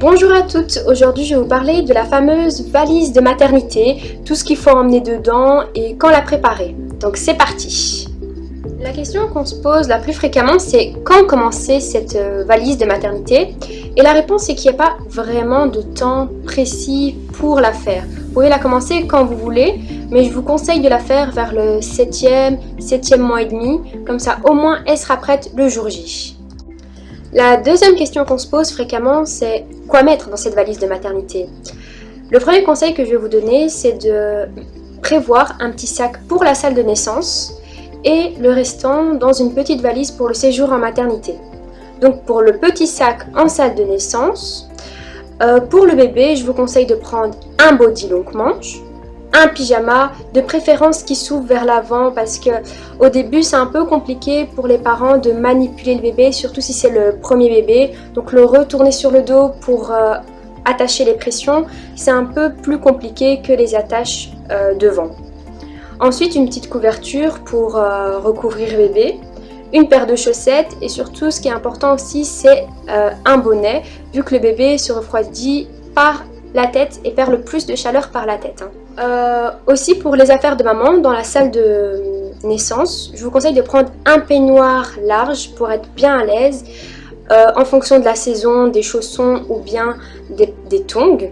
Bonjour à toutes, aujourd'hui je vais vous parler de la fameuse valise de maternité, tout ce qu'il faut emmener dedans et quand la préparer. Donc c'est parti! La question qu'on se pose la plus fréquemment c'est quand commencer cette valise de maternité? Et la réponse est qu'il n'y a pas vraiment de temps précis pour la faire. Vous pouvez la commencer quand vous voulez, mais je vous conseille de la faire vers le 7e mois et demi, comme ça au moins elle sera prête le jour J. La deuxième question qu'on se pose fréquemment, c'est quoi mettre dans cette valise de maternité? Le premier conseil que je vais vous donner, c'est de prévoir un petit sac pour la salle de naissance et le restant dans une petite valise pour le séjour en maternité. Donc pour le petit sac en salle de naissance, pour le bébé, je vous conseille de prendre un body longue manche, un pyjama, de préférence qui s'ouvre vers l'avant parce que au début c'est un peu compliqué pour les parents de manipuler le bébé, surtout si c'est le premier bébé. Donc le retourner sur le dos pour attacher les pressions, c'est un peu plus compliqué que les attaches devant. Ensuite une petite couverture pour recouvrir le bébé, une paire de chaussettes et surtout ce qui est important aussi c'est un bonnet vu que le bébé se refroidit par la tête et perd le plus de chaleur par la tête. Aussi pour les affaires de maman dans la salle de naissance, je vous conseille de prendre un peignoir large pour être bien à l'aise en fonction de la saison, des chaussons ou bien des tongs.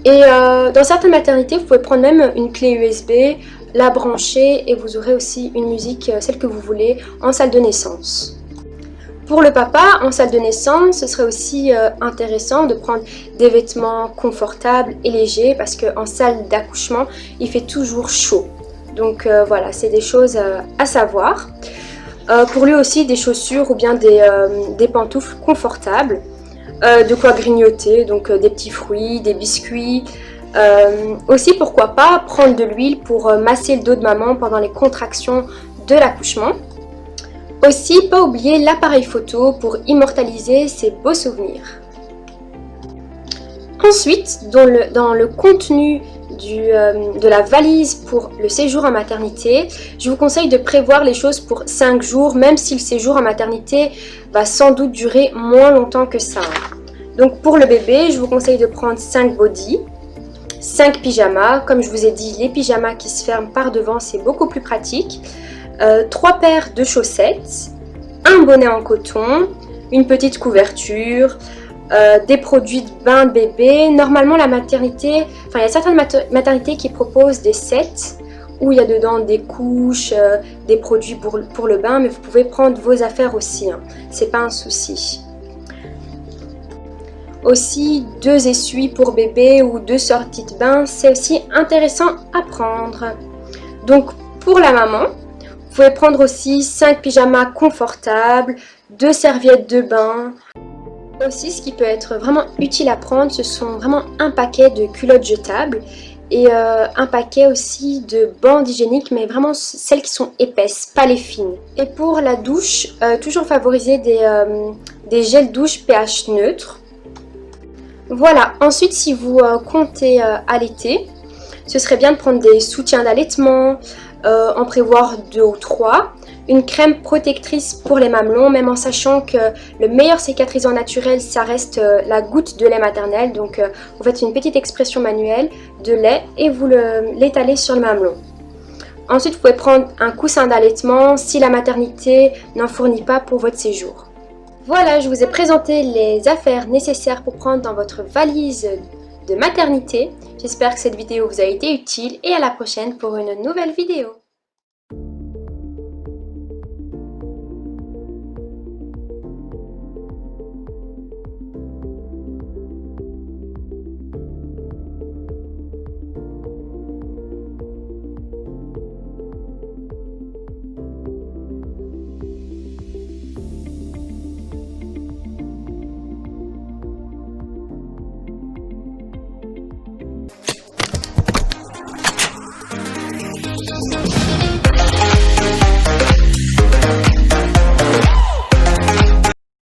Et dans certaines maternités, vous pouvez prendre même une clé USB, la brancher et vous aurez aussi une musique, celle que vous voulez, en salle de naissance. Pour le papa, en salle de naissance, ce serait aussi intéressant de prendre des vêtements confortables et légers parce qu'en salle d'accouchement, il fait toujours chaud. Donc voilà, c'est des choses à savoir. Pour lui aussi, des chaussures ou bien des pantoufles confortables, de quoi grignoter, donc des petits fruits, des biscuits. Aussi, pourquoi pas, prendre de l'huile pour masser le dos de maman pendant les contractions de l'accouchement. Aussi, pas oublier l'appareil photo pour immortaliser ces beaux souvenirs. Ensuite, dans le contenu de la valise pour le séjour en maternité, je vous conseille de prévoir les choses pour 5 jours, même si le séjour en maternité va sans doute durer moins longtemps que ça. Donc pour le bébé, je vous conseille de prendre 5 bodys, 5 pyjamas. Comme je vous ai dit, les pyjamas qui se ferment par devant, c'est beaucoup plus pratique. 3 paires de chaussettes, un bonnet en coton, une petite couverture, des produits de bain de bébé. Normalement la maternité, il y a certaines maternités qui proposent des sets où il y a dedans des couches, des produits pour le bain, mais vous pouvez prendre vos affaires aussi, hein. C'est pas un souci. Aussi 2 essuies pour bébé ou 2 sorties de bain, c'est aussi intéressant à prendre. Donc pour la maman, vous pouvez prendre aussi 5 pyjamas confortables, 2 serviettes de bain. Aussi, ce qui peut être vraiment utile à prendre, ce sont vraiment un paquet de culottes jetables et un paquet aussi de bandes hygiéniques, mais vraiment celles qui sont épaisses, pas les fines. Et pour la douche, toujours favoriser des gels douche pH neutre. Voilà, ensuite si vous comptez allaiter, ce serait bien de prendre des soutiens d'allaitement, en prévoir 2 ou 3, une crème protectrice pour les mamelons, même en sachant que le meilleur cicatrisant naturel ça reste la goutte de lait maternel. Donc vous faites une petite expression manuelle de lait et vous l'étalez sur le mamelon. Ensuite vous pouvez prendre un coussin d'allaitement si la maternité n'en fournit pas pour votre séjour. Voilà, je vous ai présenté les affaires nécessaires pour prendre dans votre valise de maternité. J'espère que cette vidéo vous a été utile et à la prochaine pour une nouvelle vidéo.